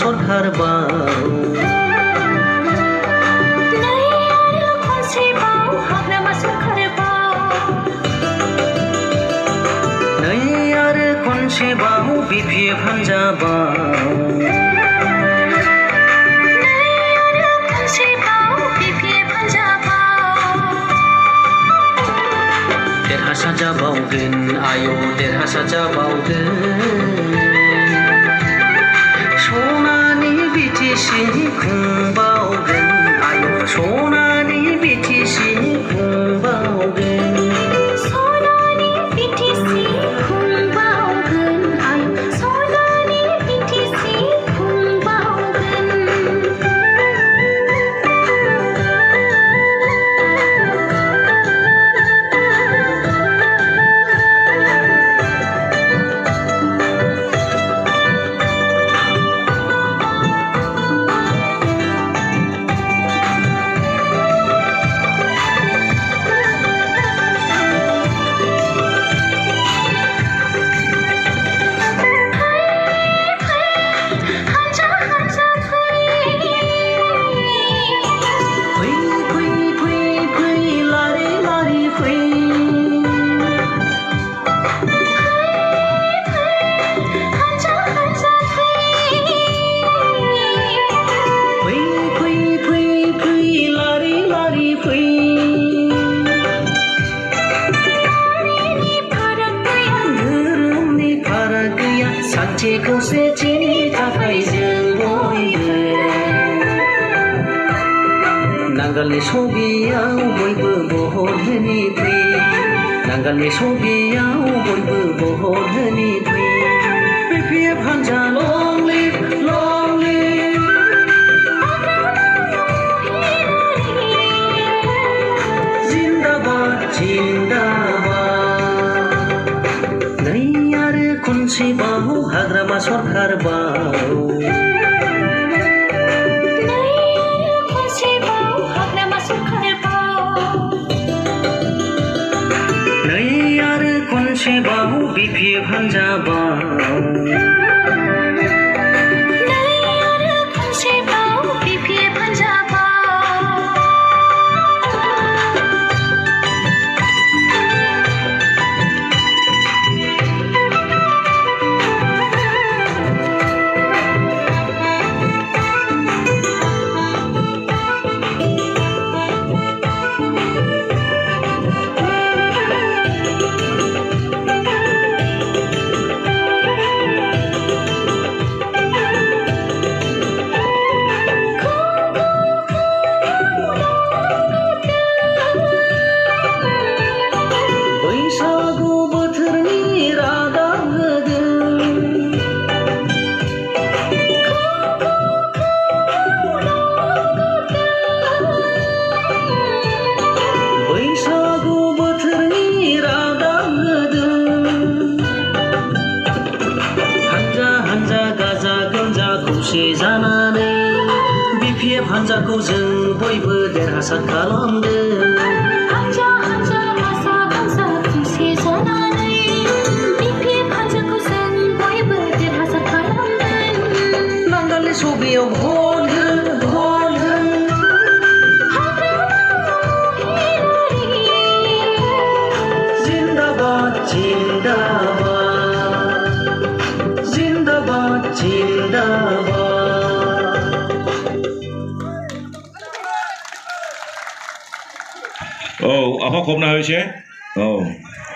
सरकार बाव सेबाव BPF हान्जा बाव देरहासार जाबावगोन आयौ देरहासार जाबावगोन सनानि बिटिसि खुंबावगोन आयौ सनानि बिटिसि खुंबावगोन नांगालनि सबियाव बयबो बहरहोनि फै नांगालनि सबियाव बयबो बहरहोनि फै BPF हान्जा long live जिन्दाबाद जिन्दाबाद नै आरो खनसेबाव हाग्रामा सरकार बाव सेबाव BPF हान्जा बाव BPF हान्जाखौ जों बयबो देरहासार खालामदों हान्जा हान्जा गाजा गोमजा खौसे जानानै BPF हान्जाखौ जों बयबो देरहासार खालामदों नांगालनि सबियाव भट हो जिन्दाबाद जिन्दाबाद जिन्दाबाद जिन्दाबाद আহক আপোনাৰ হৈছে